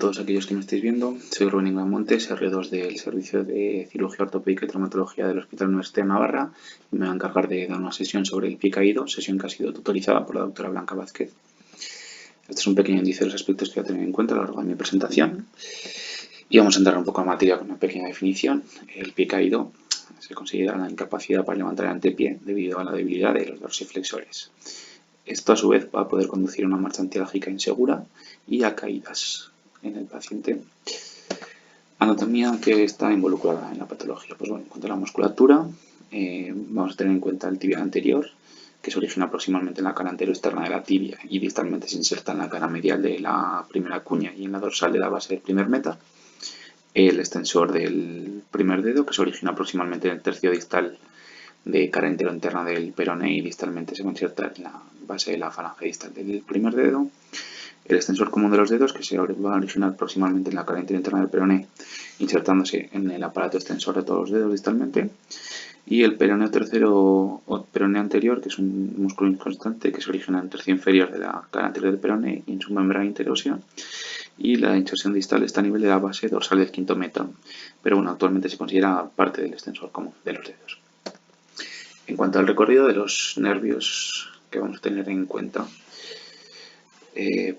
todos aquellos que me estáis viendo, soy Rubén Ingán Montes, R2 del Servicio de Cirugía Ortopédica y Traumatología del Hospital Universitario de Navarra, y me voy a encargar de dar una sesión sobre el pie caído, sesión que ha sido tutorizada por la doctora Blanca Vázquez. Este es un pequeño índice de los aspectos que voy a tener en cuenta a lo largo de mi presentación. Y vamos a entrar un poco a materia con una pequeña definición. El pie caído se considera la incapacidad para levantar el antepié debido a la debilidad de los dorsiflexores. Esto a su vez va a poder conducir a una marcha antiálgica insegura y a caídas en el paciente. Anatomía que está involucrada en la patología. Pues bueno, en cuanto a la musculatura, vamos a tener en cuenta el tibial anterior, que se origina aproximadamente en la cara anteroexterna de la tibia y distalmente se inserta en la cara medial de la primera cuña y en la dorsal de la base del primer meta. El extensor del primer dedo, que se origina aproximadamente en el tercio distal de cara entero-interna del peroné y distalmente se va a insertar en la base de la falange distal del primer dedo. El extensor común de los dedos, que se va a originar aproximadamente en la cara entero-interna del peroné, insertándose en el aparato extensor de todos los dedos distalmente. Y el peroneo tercero o peroneo anterior, que es un músculo inconstante que se origina en el tercio inferior de la cara anterior del peroné y en su membrana interósea. Y la inserción distal está a nivel de la base dorsal del quinto meta, pero bueno, actualmente se considera parte del extensor común de los dedos. En cuanto al recorrido de los nervios que vamos a tener en cuenta,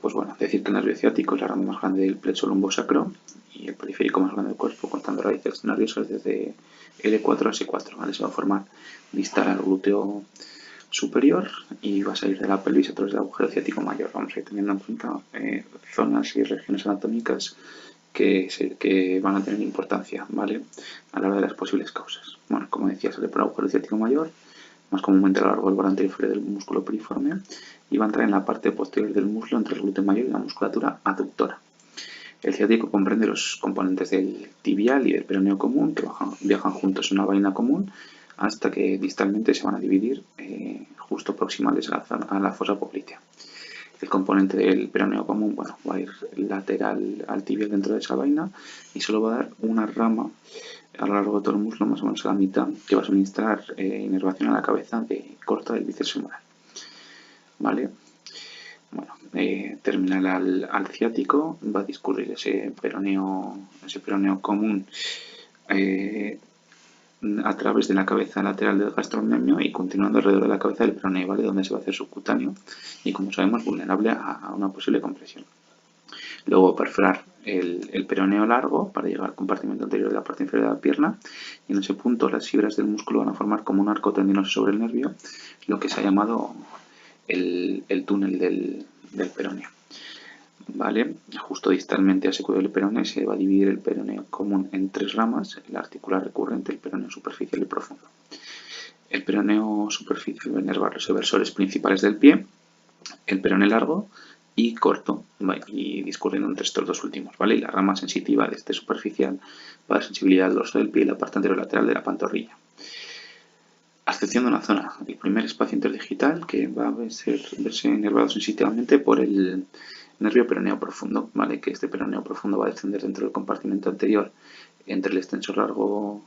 pues bueno, decir que el nervio ciático es la rama más grande del plexo lumbosacro y el periférico más grande del cuerpo, contando raíces nerviosas desde L4 a S4, ¿vale? Se va a formar distal al glúteo superior y va a salir de la pelvis a través del agujero ciático mayor. Vamos a ir teniendo en cuenta zonas y regiones anatómicas que van a tener importancia, ¿vale? A la hora de las posibles causas. Bueno, como decía, sale por el agujero ciático mayor, más comúnmente a lo largo del borde anterior inferior del músculo piriforme, y va a entrar en la parte posterior del muslo entre el glúteo mayor y la musculatura aductora. El ciático comprende los componentes del tibial y del peroneo común que viajan juntos en una vaina común hasta que distalmente se van a dividir justo proximales a la fosa poplitea. El componente del peroneo común, bueno, va a ir lateral al tibial dentro de esa vaina y solo va a dar una rama a lo largo de todo el muslo, más o menos a la mitad, que va a suministrar inervación a la cabeza corta del bíceps femoral. ¿Vale? Bueno, terminal al ciático va a discurrir ese peroneo común a través de la cabeza lateral del gastrocnemio y continuando alrededor de la cabeza del peroneo, ¿vale? Donde se va a hacer subcutáneo y, como sabemos, vulnerable a una posible compresión. Luego perforar el peroneo largo para llegar al compartimento anterior de la parte inferior de la pierna, y en ese punto las fibras del músculo van a formar como un arco tendinoso sobre el nervio, lo que se ha llamado el túnel del peroneo. ¿Vale? Justo distalmente a secudo del peroné se va a dividir el peroneo común en tres ramas: el articular recurrente, el peroneo superficial y profundo. El peroneo superficial va a inervar los eversores principales del pie, el peroné largo y corto, ¿vale? Y discurriendo entre estos dos últimos, ¿vale? Y la rama sensitiva de este superficial va a dar sensibilidad al dorso del pie y la parte anterolateral de la pantorrilla. A excepción de una zona, el primer espacio interdigital, que va a verse inervado sensitivamente por el nervio peroneo profundo, ¿vale? Que este peroneo profundo va a descender dentro del compartimento anterior entre el extensor largo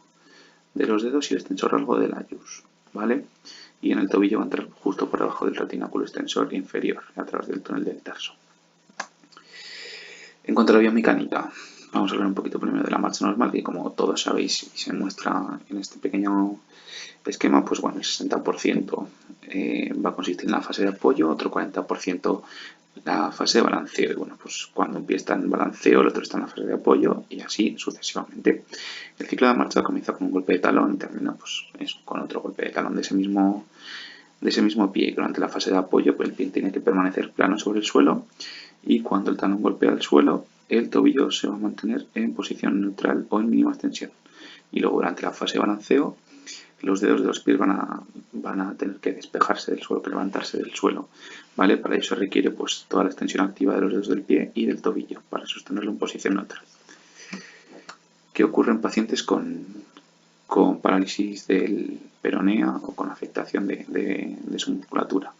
de los dedos y el extensor largo de la ius, ¿vale? Y en el tobillo va a entrar justo por debajo del retináculo extensor inferior, a través del túnel del tarso. En cuanto a la biomecánica, vamos a hablar un poquito primero de la marcha normal, que como todos sabéis y se muestra en este pequeño esquema, pues bueno, el 60% va a consistir en la fase de apoyo, otro 40% la fase de balanceo. Y bueno, pues cuando un pie está en balanceo, el otro está en la fase de apoyo y así sucesivamente. El ciclo de marcha comienza con un golpe de talón y termina pues eso, con otro golpe de talón de ese mismo pie. Durante la fase de apoyo, pues el pie tiene que permanecer plano sobre el suelo, y cuando el talón golpea el suelo, el tobillo se va a mantener en posición neutral o en mínima extensión. Y luego durante la fase de balanceo, los dedos de los pies van a tener que despejarse del suelo, que levantarse del suelo, ¿vale? Para eso se requiere pues toda la extensión activa de los dedos del pie y del tobillo para sostenerlo en posición neutral. ¿Qué ocurre en pacientes con parálisis del peroneo o con afectación de su musculatura?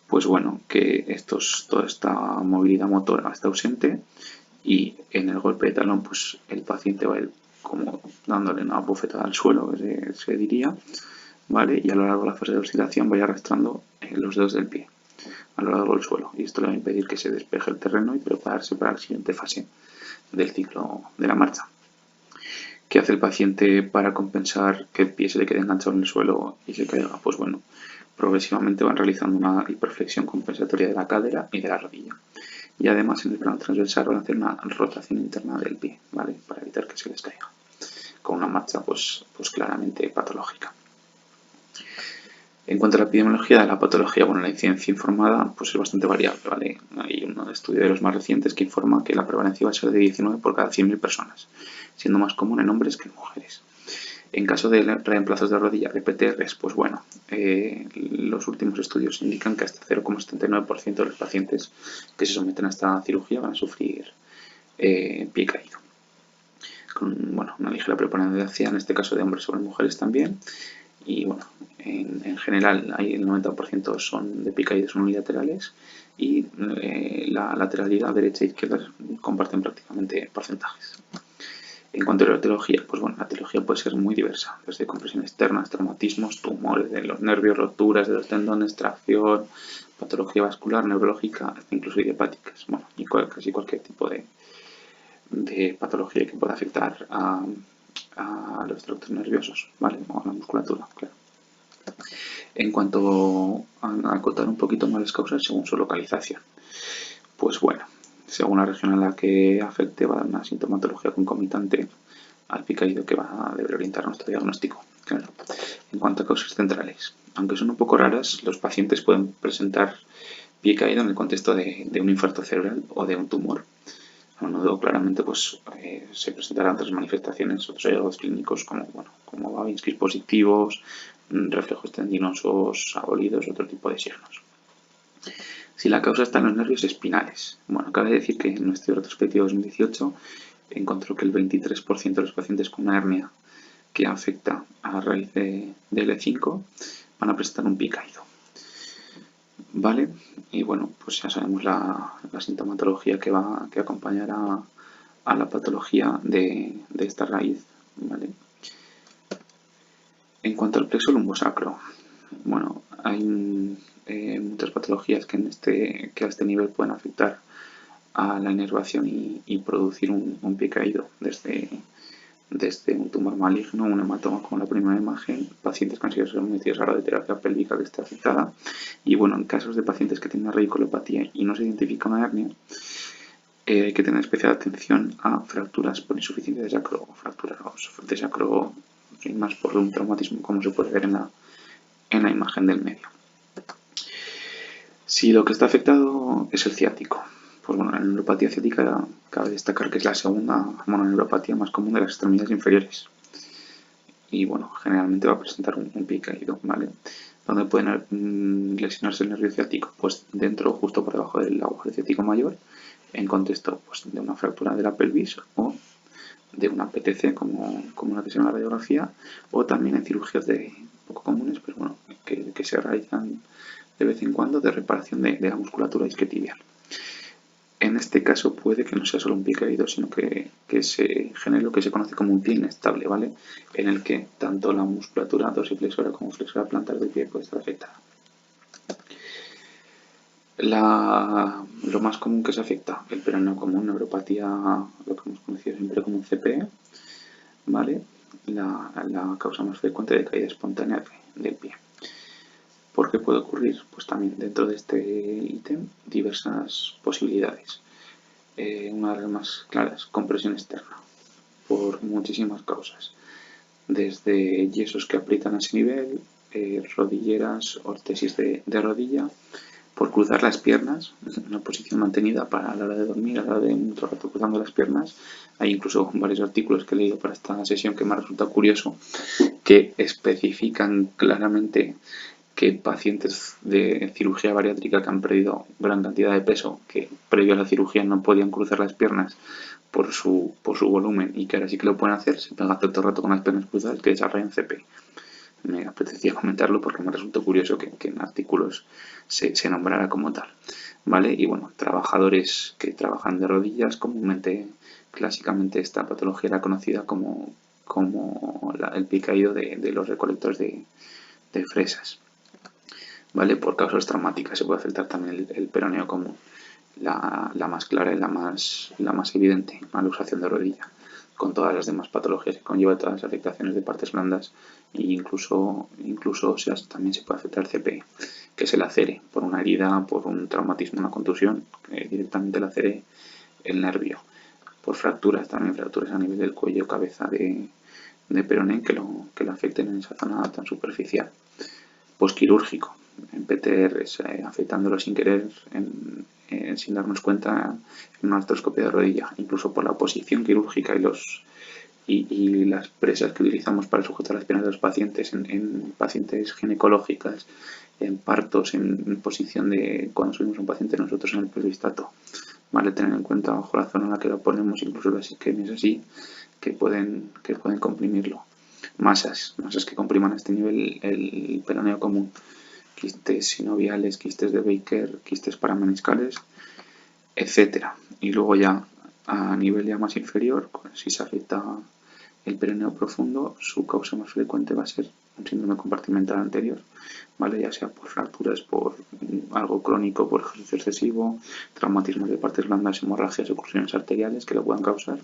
Pues bueno, que toda esta movilidad motora está ausente, y en el golpe de talón pues el paciente va a ir como dándole una bofetada al suelo, que se diría, ¿vale? Y a lo largo de la fase de oscilación va a ir arrastrando los dedos del pie, a lo largo del suelo y esto le va a impedir que se despeje el terreno y prepararse para la siguiente fase del ciclo de la marcha. ¿Qué hace el paciente para compensar que el pie se le quede enganchado en el suelo y se caiga? Pues bueno, progresivamente van realizando una hiperflexión compensatoria de la cadera y de la rodilla. Y además en el plano transversal van a hacer una rotación interna del pie, ¿vale? Para evitar que se les caiga. Con una marcha pues claramente patológica. En cuanto a la epidemiología de la patología, bueno, la incidencia informada pues es bastante variable, ¿vale? Hay un estudio de los más recientes que informa que la prevalencia va a ser de 19 por cada 100.000 personas, siendo más común en hombres que en mujeres. En caso de reemplazos de rodilla de PTRs, pues bueno, los últimos estudios indican que hasta 0,79% de los pacientes que se someten a esta cirugía van a sufrir pie caído. Con bueno, una ligera preponderancia, en este caso de hombres sobre mujeres también. Y bueno, en general hay el 90% son de pie caído, son unilaterales y la lateralidad derecha e izquierda comparten prácticamente porcentajes. En cuanto a la etiología, pues bueno, la etiología puede ser muy diversa, desde compresión externas, traumatismos, tumores de los nervios, roturas de los tendones, tracción, patología vascular, neurológica, incluso idiopáticas, bueno, y casi cualquier tipo de patología que pueda afectar a los tractos nerviosos, ¿vale? O a la musculatura, claro. En cuanto a acotar un poquito más las causas según su localización, pues bueno, según la región a la que afecte va a dar una sintomatología concomitante al pie caído que va a deber orientar nuestro diagnóstico. Claro. En cuanto a causas centrales, aunque son un poco raras, los pacientes pueden presentar pie caído en el contexto de un infarto cerebral o de un tumor. A menudo claramente pues, se presentarán otras manifestaciones, otros hallazgos clínicos como Babinski positivos, reflejos tendinosos abolidos, otro tipo de signos. Si la causa está en los nervios espinales. Bueno, cabe decir que en nuestro retrospectivo 2018 encontró que el 23% de los pacientes con una hernia que afecta a raíz de L5 van a presentar un pie caído. ¿Vale? Y bueno, pues ya sabemos la sintomatología que va a acompañar a la patología de esta raíz. ¿Vale? En cuanto al plexo lumbosacro, bueno, hay muchas patologías que a este nivel pueden afectar a la inervación y producir un pie caído desde un tumor maligno, un hematoma como la primera imagen, pacientes que han sido sometidos a radioterapia pélvica que esté afectada y bueno, en casos de pacientes que tienen una radiculopatía y no se identifica una hernia, hay que tener especial atención a fracturas por insuficiencia de sacro o fracturas de sacro sin más por un traumatismo como se puede ver en la imagen del medio. Si lo que está afectado es el ciático, pues bueno, la neuropatía ciática cabe destacar que es la segunda mononeuropatía más común de las extremidades inferiores. Y bueno, generalmente va a presentar un pie caído, ¿vale? ¿Dónde pueden lesionarse el nervio ciático? Pues dentro, justo por debajo del agujero ciático mayor, en contexto pues, de una fractura de la pelvis o de una PTC como la que se llama la radiografía, o también en cirugías poco comunes, pero bueno, que se realizan de vez en cuando de reparación de la musculatura isquiotibial. En este caso puede que no sea solo un pie caído, sino que se genere lo que se conoce como un pie inestable, ¿vale? En el que tanto la musculatura dorsiflexora como flexora plantar del pie puede estar afectada. Lo más común que se afecta, el peroneo común, neuropatía, lo que hemos conocido siempre como CPE, ¿vale? La causa más frecuente de caída espontánea del pie. ¿Por qué puede ocurrir? Pues también dentro de este ítem diversas posibilidades. Una de las más claras, compresión externa, por muchísimas causas. Desde yesos que aprietan a ese nivel, rodilleras, ortesis de rodilla, por cruzar las piernas, una posición mantenida para la hora de dormir, a la hora de mucho rato cruzando las piernas. Hay incluso varios artículos que he leído para esta sesión que me ha resultado curioso, que especifican claramente que pacientes de cirugía bariátrica que han perdido gran cantidad de peso, que previo a la cirugía no podían cruzar las piernas por su volumen y que ahora sí que lo pueden hacer, se pegan todo el rato con las piernas cruzadas, que desarrollan CP. Me apetecía comentarlo porque me resultó curioso que en artículos se nombrara como tal. ¿Vale? Y bueno, trabajadores que trabajan de rodillas, comúnmente, clásicamente esta patología era conocida como el pie caído de los recolectores de fresas. ¿vale? Por causas traumáticas se puede afectar también el peroneo común. La más clara y la más evidente, la luxación de rodilla, con todas las demás patologías que conlleva, todas las afectaciones de partes blandas e incluso óseas. También se puede afectar el CPE, que se lacere por una herida, por un traumatismo, una contusión, que directamente lacere el nervio. Por fracturas, también fracturas a nivel del cuello, cabeza de peroné que lo afecten en esa zona tan superficial. Posquirúrgico, en PTR, afectándolo sin querer, sin darnos cuenta, en una artroscopia de rodilla, incluso por la posición quirúrgica y las presas que utilizamos para sujetar las piernas de los pacientes en pacientes ginecológicas, en partos, en posición de cuando subimos a un paciente nosotros en el pelvistato. Vale, tener en cuenta bajo la zona en la que lo ponemos, incluso las isquemias así, que pueden comprimirlo. Masas que compriman a este nivel el peroneo común. Quistes sinoviales, quistes de Baker, quistes parameniscales, etcétera. Y luego ya a nivel ya más inferior, si se afecta el peroneo profundo, su causa más frecuente va a ser un síndrome compartimental anterior, ¿vale? Ya sea por fracturas, por algo crónico, por ejercicio excesivo, traumatismos de partes blandas, hemorragias, oclusiones arteriales que lo puedan causar.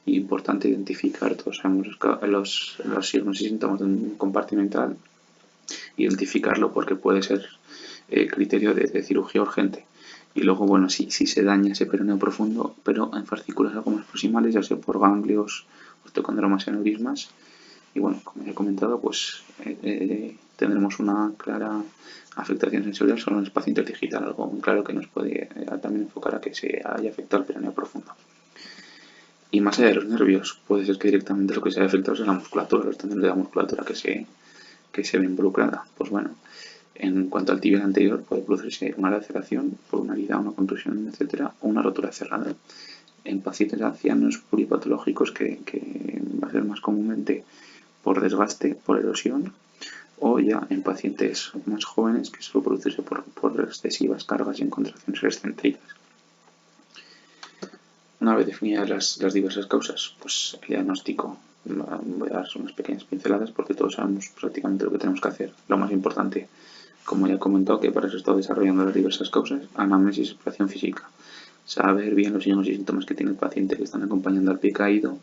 Importante identificar, todos sabemos los signos y síntomas de un compartimental, identificarlo porque puede ser criterio de cirugía urgente. Y luego, bueno, si se daña ese peroneo profundo, pero en fascículas algo más proximales, ya sea por ganglios, osteocondromas y aneurismas. Y bueno, como ya he comentado, pues tendremos una clara afectación sensorial solo en el paciente digital, algo muy claro que nos puede también enfocar a que se haya afectado el peroneo profundo. Y más allá de los nervios, puede ser que directamente lo que se haya afectado sea la musculatura, los tendones de la musculatura que se ve involucrada. Pues bueno, en cuanto al tibia anterior, puede producirse una laceración por una herida, una contusión, etcétera, o una rotura cerrada. En pacientes ancianos pluripatológicos, que va a ser más comúnmente por desgaste, por erosión, o ya en pacientes más jóvenes que suele producirse por excesivas cargas y en contracciones excéntricas. Una vez definidas las diversas causas, pues el diagnóstico, voy a dar unas pequeñas pinceladas porque todos sabemos prácticamente lo que tenemos que hacer. Lo más importante, como ya he comentado, que para eso he estado desarrollando las diversas causas, anamnesis y exploración física. Saber bien los signos y síntomas que tiene el paciente que están acompañando al pie caído,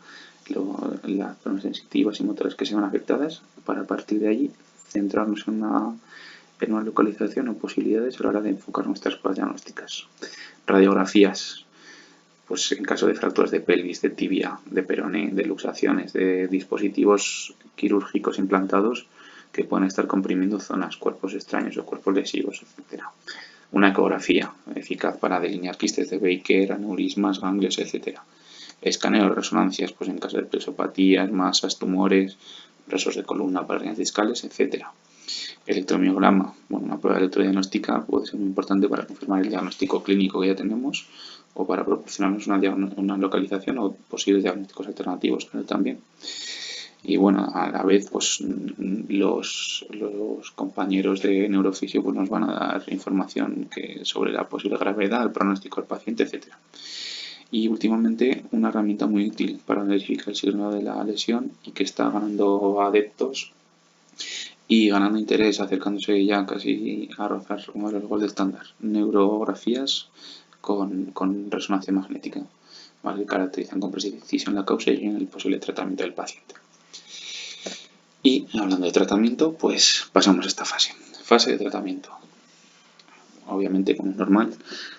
las zonas sensitivas y motoras que se van afectadas, para a partir de allí centrarnos en una localización o posibilidades a la hora de enfocar nuestras pruebas diagnósticas. Radiografías, pues en caso de fracturas de pelvis, de tibia, de peroné, de luxaciones, de dispositivos quirúrgicos implantados que pueden estar comprimiendo zonas, cuerpos extraños o cuerpos lesivos, etc. Una ecografía eficaz para delinear quistes de Baker, aneurismas, ganglios, etc. Escaneo de resonancias, pues en caso de plexopatías, masas, tumores, presos de columna para hernias discales, etc. Electromiograma, bueno, una prueba electrodiagnóstica puede ser muy importante para confirmar el diagnóstico clínico que ya tenemos o para proporcionarnos una localización o posibles diagnósticos alternativos también. Y bueno, a la vez, pues los compañeros de neurofisio pues, nos van a dar información sobre la posible gravedad, el pronóstico del paciente, etc. Y últimamente una herramienta muy útil para verificar el signo de la lesión y que está ganando adeptos y ganando interés, acercándose ya casi a rozar uno de los gold estándar. Neurografías con resonancia magnética, ¿vale? Que caracterizan con precisión la causa y el posible tratamiento del paciente. Y hablando de tratamiento, pues pasamos a esta fase. Fase de tratamiento. Obviamente, como es normal,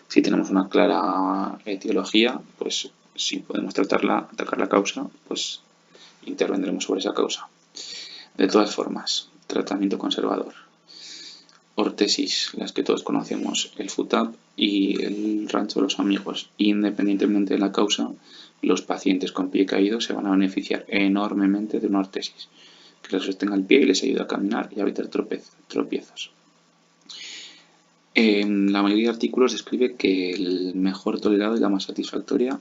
si tenemos una clara etiología, pues si podemos atacar la causa, pues intervendremos sobre esa causa. De todas formas, tratamiento conservador. Órtesis, las que todos conocemos, el FUTAP y el rancho de los amigos. Independientemente de la causa, los pacientes con pie caído se van a beneficiar enormemente de una órtesis que les sostenga el pie y les ayude a caminar y a evitar tropiezos. La mayoría de artículos describe que el mejor tolerado y la más satisfactoria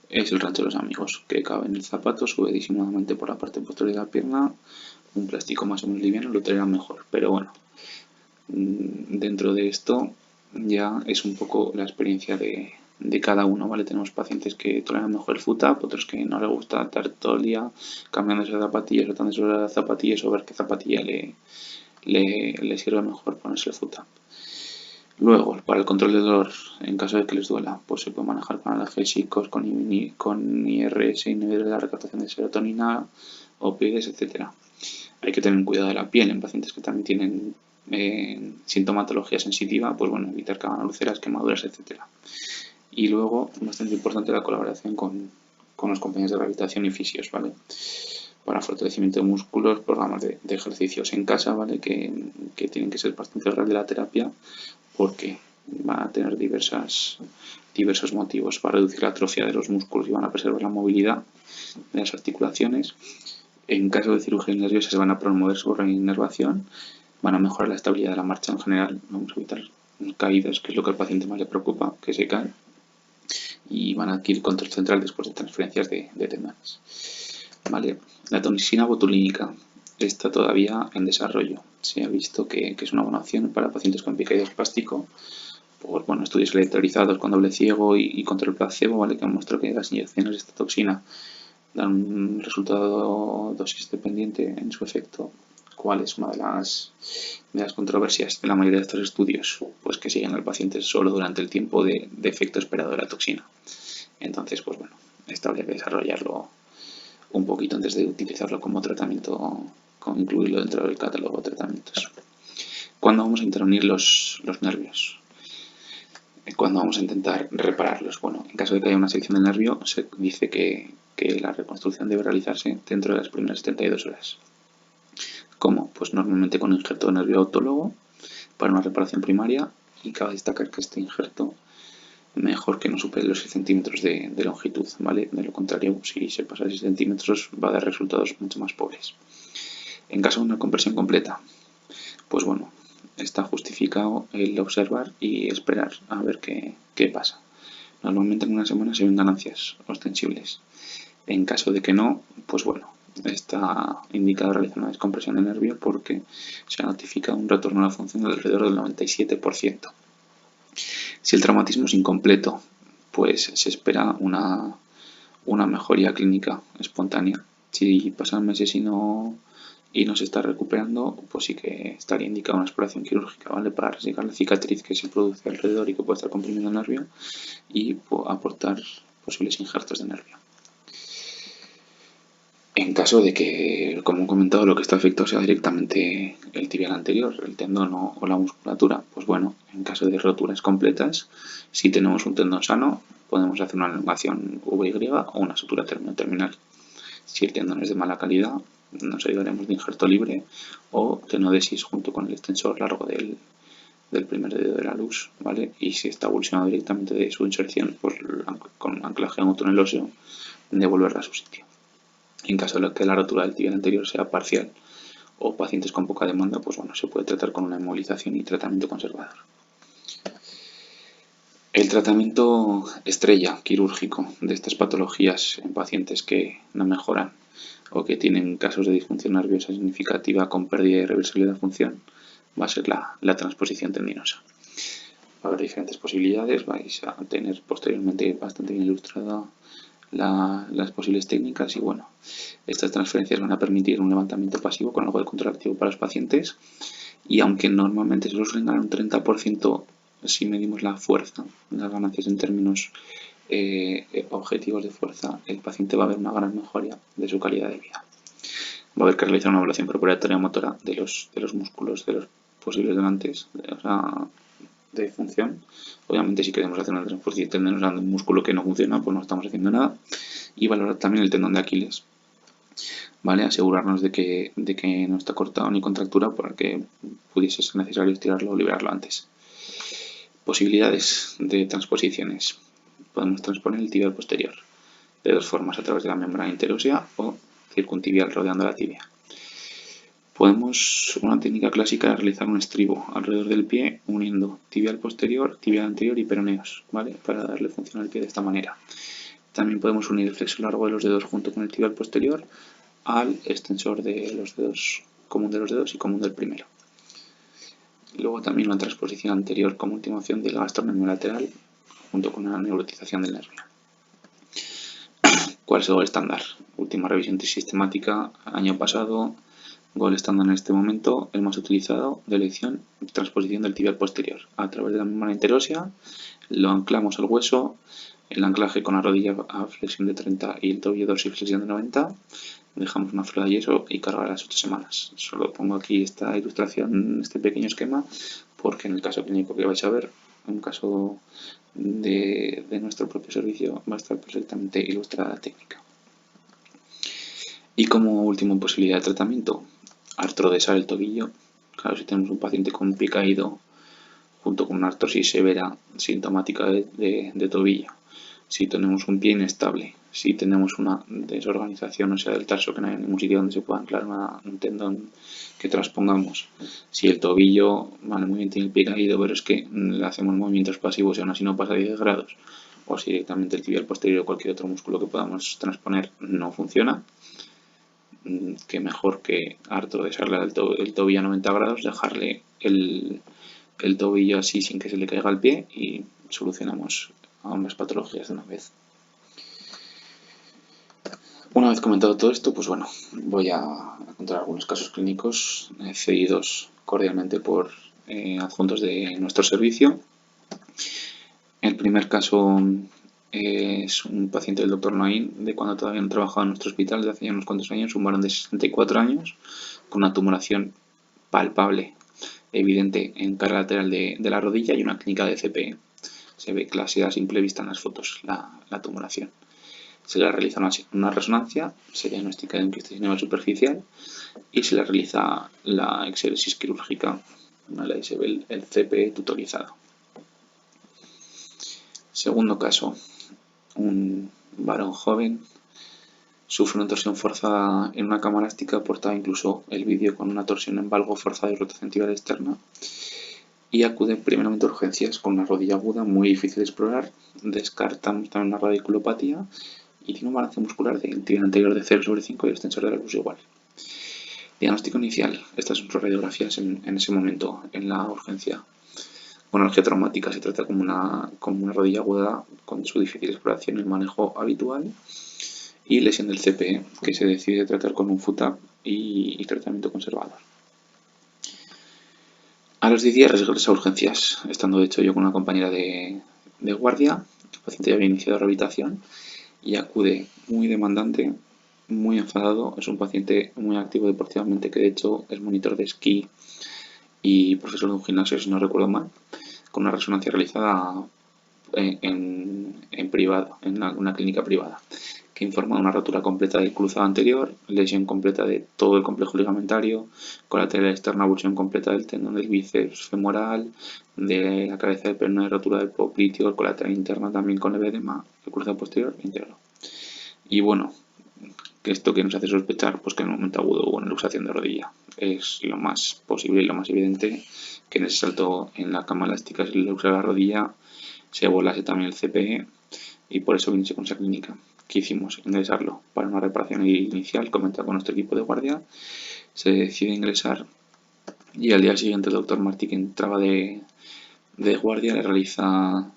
es el rancho de los amigos, que cabe en el zapato, sube disimuladamente por la parte posterior de la pierna, un plástico más o menos liviano lo tolera mejor, pero bueno, dentro de esto ya es un poco la experiencia de cada uno, ¿vale? Tenemos pacientes que toleran mejor el FUTAP, otros que no les gusta estar todo el día cambiándose de zapatillas, rotándose las zapatillas o ver qué zapatilla le le sirve mejor ponerse el foot tap. Luego, para el control de dolor, en caso de que les duela, pues se puede manejar con analgésicos, con IRS, inhibidores de la recaptación de serotonina, opioides, etc. Hay que tener cuidado de la piel en pacientes que también tienen sintomatología sensitiva, pues bueno, evitar que hagan úlceras, quemaduras, etc. Y luego, bastante importante, la colaboración con los compañeros de rehabilitación y fisios, ¿vale? Para fortalecimiento de músculos, programas de ejercicios en casa, ¿vale? Que tienen que ser parte integral de la terapia, porque van a tener diversos motivos para reducir la atrofia de los músculos y van a preservar la movilidad de las articulaciones. En caso de cirugías nerviosas se van a promover su reinervación, van a mejorar la estabilidad de la marcha en general, vamos a evitar caídas, que es lo que al paciente más le preocupa, que se cae, y van a adquirir control central después de transferencias de tendones. Vale, la toxina botulínica está todavía en desarrollo. Se ha visto que es una buena opción para pacientes con picaído espástico por estudios aleatorizados con doble ciego y control placebo, ¿vale? Que han mostrado que las inyecciones de esta toxina dan un resultado dosis dependiente en su efecto. ¿Cuál es una de las controversias de la mayoría de estos estudios? Pues que siguen al paciente solo durante el tiempo de efecto esperado de la toxina. Entonces, pues bueno, esto habría que desarrollarlo un poquito antes de utilizarlo como tratamiento, como incluirlo dentro del catálogo de tratamientos. ¿Cuándo vamos a intervenir los nervios? ¿Cuándo vamos a intentar repararlos? Bueno, en caso de que haya una sección del nervio, se dice que la reconstrucción debe realizarse dentro de las primeras 72 horas. ¿Cómo? Pues normalmente con un injerto de nervio autólogo para una reparación primaria, y cabe destacar que este injerto mejor que no supere los 6 centímetros de longitud, ¿vale? De lo contrario, si se pasa de 6 centímetros va a dar resultados mucho más pobres. En caso de una compresión completa, pues bueno, está justificado el observar y esperar a ver qué pasa. Normalmente en una semana se ven ganancias ostensibles. En caso de que no, pues bueno, está indicado realizar una descompresión de nervio porque se ha notificado un retorno a la función de alrededor del 97%. Si el traumatismo es incompleto, pues se espera una mejoría clínica espontánea. Si pasan meses y no se está recuperando, pues sí que estaría indicada una exploración quirúrgica, ¿vale? Para resecar la cicatriz que se produce alrededor y que puede estar comprimiendo el nervio y aportar posibles injertos de nervio. En caso de que, como he comentado, lo que está afectado sea directamente el tibial anterior, el tendón o la musculatura, pues bueno, en caso de roturas completas, si tenemos un tendón sano, podemos hacer una elongación VY o una sutura terminal. Si el tendón es de mala calidad, nos ayudaremos de injerto libre o tenodesis junto con el extensor largo del primer dedo de la luz, ¿vale? Y si está evolucionado directamente de su inserción, pues con anclaje a un túnel óseo, devolverla a su sitio. En caso de que la rotura del tibial anterior sea parcial o pacientes con poca demanda, pues bueno, se puede tratar con una inmovilización y tratamiento conservador. El tratamiento estrella quirúrgico de estas patologías en pacientes que no mejoran o que tienen casos de disfunción nerviosa significativa con pérdida irreversible de la función va a ser la transposición tendinosa. Va a haber diferentes posibilidades, vais a tener posteriormente bastante bien ilustrada las posibles técnicas y bueno, estas transferencias van a permitir un levantamiento pasivo con algo de control activo para los pacientes y aunque normalmente se suelen ganar un 30% si medimos la fuerza, las ganancias en términos objetivos de fuerza, el paciente va a ver una gran mejoría de su calidad de vida. Va a haber que realizar una evaluación preparatoria motora de los músculos de los posibles donantes, de función. Obviamente si queremos hacer una transposición tendinosa de un músculo que no funciona, pues no estamos haciendo nada. Y valorar también el tendón de Aquiles, ¿vale? Asegurarnos de que no está cortado ni contractura para que pudiese ser necesario estirarlo o liberarlo antes. Posibilidades de transposiciones. Podemos transponer el tibial posterior de dos formas, a través de la membrana interósea o circuntibial rodeando la tibia. Una técnica clásica es realizar un estribo alrededor del pie uniendo tibial posterior, tibial anterior y peroneos, ¿vale? Para darle función al pie de esta manera. También podemos unir el flexo largo de los dedos junto con el tibial posterior al extensor de los dedos, común de los dedos y común del primero. Luego también una transposición anterior como última opción del gastrocnemio lateral junto con una neurotización del nervio. ¿Cuál es el estándar? Última revisión sistemática año pasado gol estándar en este momento, hemos utilizado de elección transposición del tibial posterior. A través de la membrana interósea lo anclamos al hueso, el anclaje con la rodilla a flexión de 30 y el tobillo dorsal flexión de 90. Dejamos una fila de yeso y cargar a las 8 semanas. Solo pongo aquí esta ilustración, este pequeño esquema, porque en el caso clínico que vais a ver, en un caso de nuestro propio servicio, va a estar perfectamente ilustrada la técnica. Y como última posibilidad de tratamiento, artrodesar el tobillo. Claro, si tenemos un paciente con pie caído junto con una artrosis severa sintomática de tobillo, si tenemos un pie inestable, si tenemos una desorganización, o sea, del tarso, que no hay ningún sitio donde se pueda anclar un tendón que transpongamos, si el tobillo, vale, muy bien, tiene el pie caído, pero es que le hacemos movimientos pasivos y aún así no pasa 10 grados, o si directamente el tibial posterior o cualquier otro músculo que podamos transponer no funciona, que mejor que artrodesarle el tobillo a 90 grados, dejarle el tobillo así sin que se le caiga el pie y solucionamos ambas patologías de una vez. Una vez comentado todo esto, pues bueno, voy a contar algunos casos clínicos cedidos cordialmente por adjuntos de nuestro servicio. El primer caso es un paciente del Dr. Naín, de cuando todavía no trabajaba en nuestro hospital, de hace ya unos cuantos años, un varón de 64 años, con una tumoración palpable, evidente en cara lateral de la rodilla y una clínica de CPE. Se ve clásica a simple vista en las fotos la tumoración. Se le realiza una resonancia, se diagnostica de un quiste sinovial superficial y se le realiza la exéresis quirúrgica. Ahí se ve el CPE tutorizado. Segundo caso, un varón joven sufre una torsión forzada en una cama elástica, portaba incluso el vídeo con una torsión en valgo forzada y rotación tibial externa, y acude primeramente a urgencias con una rodilla aguda muy difícil de explorar. Descartamos también una radiculopatía y tiene un balance muscular del tibia anterior de 0/5 y el extensor del glúteo igual. Diagnóstico inicial, estas son sus radiografías en ese momento en la urgencia. Con alergia traumática se trata como una rodilla aguda con su difícil exploración y manejo habitual, y lesión del CPE, que se decide tratar con un FUTAP y tratamiento conservador. A los 10 días regresa a urgencias, estando de hecho yo con una compañera de guardia. El paciente ya había iniciado rehabilitación y acude muy demandante, muy enfadado. Es un paciente muy activo deportivamente, que de hecho es monitor de esquí y profesor de un gimnasio, si no recuerdo mal, con una resonancia realizada en privado, en una clínica privada, que informa de una rotura completa del cruzado anterior, lesión completa de todo el complejo ligamentario, colateral externa, avulsión completa del tendón del bíceps femoral, de la cabeza del perno de rotura del popliteo, el colateral interno también con leve edema, el cruzado posterior íntegro. Y bueno, que esto que nos hace sospechar, pues que en un momento agudo hubo una luxación de rodilla. Es lo más posible y lo más evidente que en ese salto en la cama elástica se le luxa la rodilla, se volase también el CPE, y por eso vine con esa clínica. ¿Qué hicimos? Ingresarlo para una reparación inicial, comentar con nuestro equipo de guardia, se decide ingresar y al día siguiente el doctor Martí, que entraba de guardia, le realiza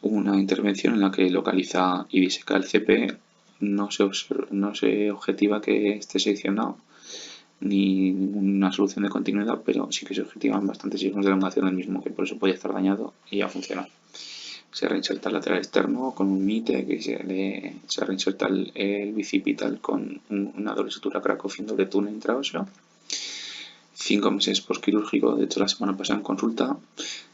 una intervención en la que localiza y diseca el CPE. No se objetiva que esté seccionado ni ninguna solución de continuidad, pero sí que se objetivan bastantes signos de elongación del mismo, que por eso podía estar dañado y ha funcionado. Se reinserta el lateral externo con un MITE, que se reinserta el bicipital con una doble sutura Cracovia, doble túnel intraóseo. 5 meses postquirúrgico, de hecho la semana pasada en consulta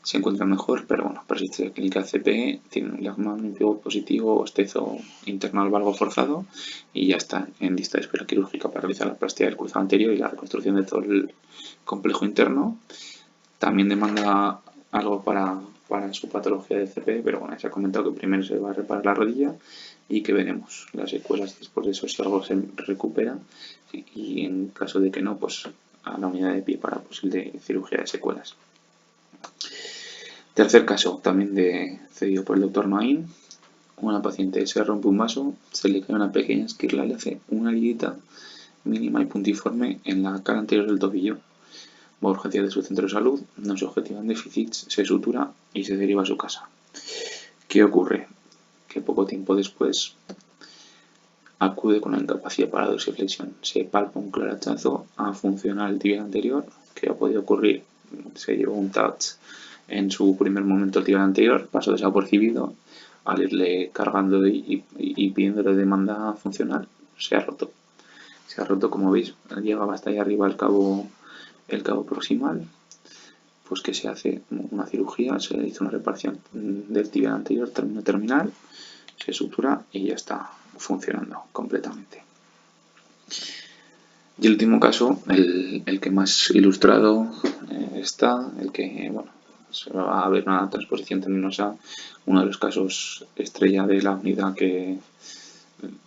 se encuentra mejor, pero bueno, persiste clínica CPE, tiene un diagnóstico limpio positivo, ostezo internal valgo forzado y ya está en lista de espera quirúrgica para realizar la plastia del cruzado anterior y la reconstrucción de todo el complejo interno. También demanda algo para su patología de CPE, pero bueno, se ha comentado que primero se va a reparar la rodilla y que veremos las secuelas después de eso, si algo se recupera, y en caso de que no, pues a la unidad de pie para posible cirugía de secuelas. Tercer caso, también cedido por el doctor Naín. Una paciente se rompe un vaso, se le cae una pequeña esquirla, le hace una heridita mínima y puntiforme en la cara anterior del tobillo. Va a urgencia de su centro de salud, no se objetivan déficits, se sutura y se deriva a su casa. ¿Qué ocurre? Que poco tiempo después acude con una incapacidad para dorsiflexión. Se palpa un claro hachazo a funcionar el tibial anterior, que ha podido ocurrir. Se llevó un touch en su primer momento el tibial anterior, pasó desapercibido. Al irle cargando y pidiéndole demanda funcional, se ha roto. Se ha roto, como veis, llegaba hasta ahí arriba el cabo proximal. Pues que se hace una cirugía, se hizo una reparación del tibial anterior, término terminal, se sutura y ya está funcionando completamente. Y el último caso, el que más ilustrado está, el que, bueno, se va a ver una transposición tendinosa, uno de los casos estrella de la unidad que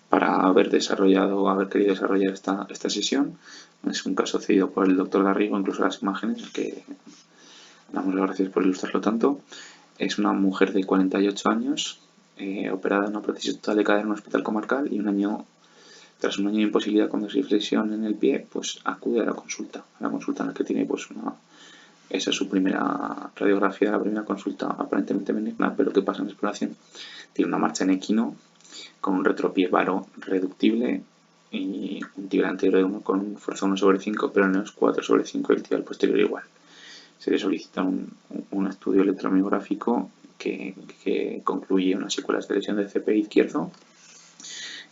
para haber querido desarrollar esta sesión. Es un caso cedido por el doctor Garrigo, incluso las imágenes, que damos las gracias por ilustrarlo tanto. Es una mujer de 48 años, operada en una prótesis total de cadera en un hospital comarcal y tras un año de imposibilidad con dorsiflexión en el pie, pues acude a la consulta en la que tiene pues esa es su primera radiografía, la primera consulta aparentemente benigna, pero ¿qué pasa en la exploración? Tiene una marcha en equino con un retropié varo reductible y un tibial anterior con fuerza 1/5, pero no es 4/5 y el tibial posterior igual. Se le solicita un estudio electromiográfico que concluye unas secuelas de lesión del CPI izquierdo.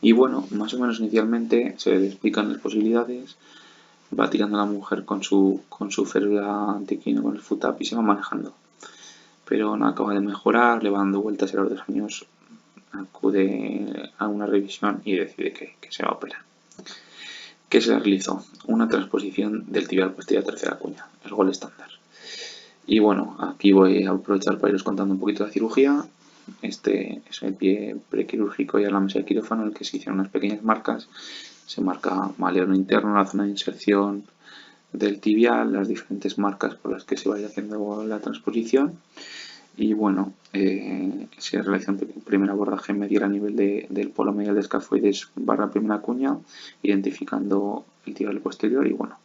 Y bueno, más o menos inicialmente se le explican las posibilidades, va tirando la mujer con su férula antiquino, con el FUTAP y se va manejando. Pero no acaba de mejorar, le va dando vueltas y a los 2 años acude a una revisión y decide que se va a operar. ¿Qué se realizó? Una transposición del tibial posterior a tercera cuña, el gol estándar. Y bueno, aquí voy a aprovechar para iros contando un poquito de la cirugía. Este es el pie prequirúrgico y a la mesa de quirófano en el que se hicieron unas pequeñas marcas. Se marca maleolo interno, la zona de inserción del tibial, las diferentes marcas por las que se vaya haciendo la transposición. Y bueno, se realiza un primer abordaje medial a nivel del polo medial de escafoides barra primera cuña, identificando el tibial posterior y bueno,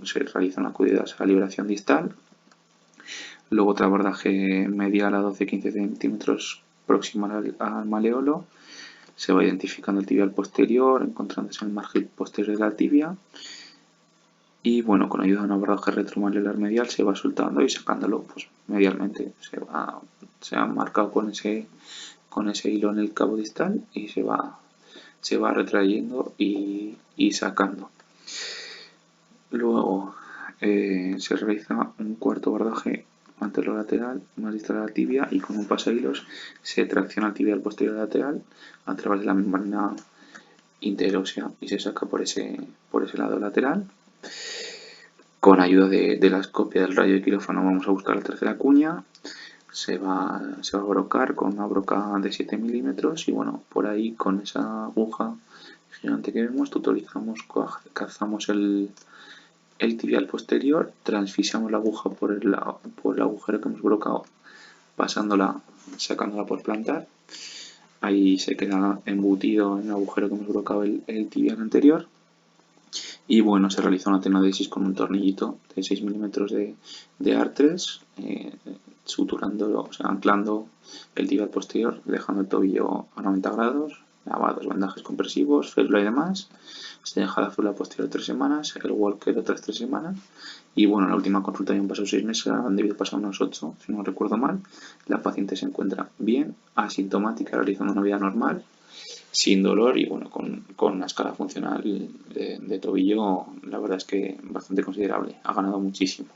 se realiza una acudida a la liberación distal. Luego otro abordaje medial a 12-15 centímetros próximo al maleolo. Se va identificando el tibial posterior, encontrándose en el margen posterior de la tibia. Y bueno, con ayuda de un abordaje retromaleolar medial se va soltando y sacándolo pues, medialmente. Se ha marcado con ese hilo en el cabo distal y se va retrayendo y sacando. Luego se realiza un cuarto abordaje anterolateral más distal a la tibia y con un pasahilos se tracciona el tibial posterior lateral a través de la membrana interósea y se saca por ese lado lateral. Con ayuda de la escopia del rayo de quirófano vamos a buscar la tercera cuña. Se va a brocar con una broca de 7 milímetros y bueno, por ahí con esa aguja gigante que vemos tutorizamos, cazamos el tibial posterior, transfisamos la aguja por el agujero que hemos brocado, sacándola por plantar. Ahí se queda embutido en el agujero que hemos brocado el tibial anterior. Y bueno, se realiza una tenodesis con un tornillito de 6 milímetros de artres, suturándolo, o sea, anclando el tibial posterior, dejando el tobillo a 90 grados, lavados, vendajes compresivos, férula y demás. Se deja la férula posterior 3 semanas, el walker otras 3 semanas. Y bueno, en la última consulta habían pasado 6 meses, han debido pasar unos 8, si no recuerdo mal. La paciente se encuentra bien, asintomática, realizando una vida normal, sin dolor y bueno, con una escala funcional de tobillo, la verdad es que bastante considerable, ha ganado muchísimo.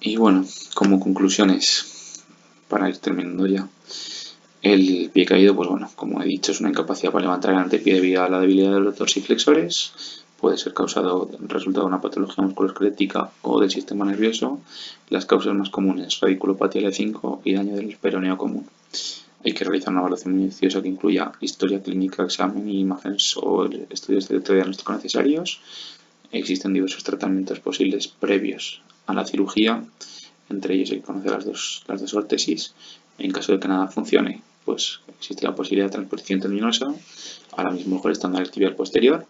Y bueno, como conclusiones, para ir terminando ya, el pie caído, pues bueno, como he dicho, es una incapacidad para levantar el antepié debido a la debilidad de los dorsiflexores. Puede ser resultado de una patología musculoesquelética o del sistema nervioso. Las causas más comunes, radiculopatía L5 y daño del peroneo común. Hay que realizar una evaluación minuciosa que incluya historia clínica, examen y imágenes o estudios de electrodiagnóstico necesarios. Existen diversos tratamientos posibles previos a la cirugía. Entre ellos hay que conocer las dos órtesis. En caso de que nada funcione, pues existe la posibilidad de transposición tendinosa. Ahora mismo mejor estándar el tibial posterior.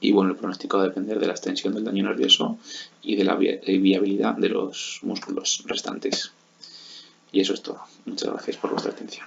Y bueno, el pronóstico va a depender de la extensión del daño nervioso y de la viabilidad de los músculos restantes. Y eso es todo. Muchas gracias por vuestra atención.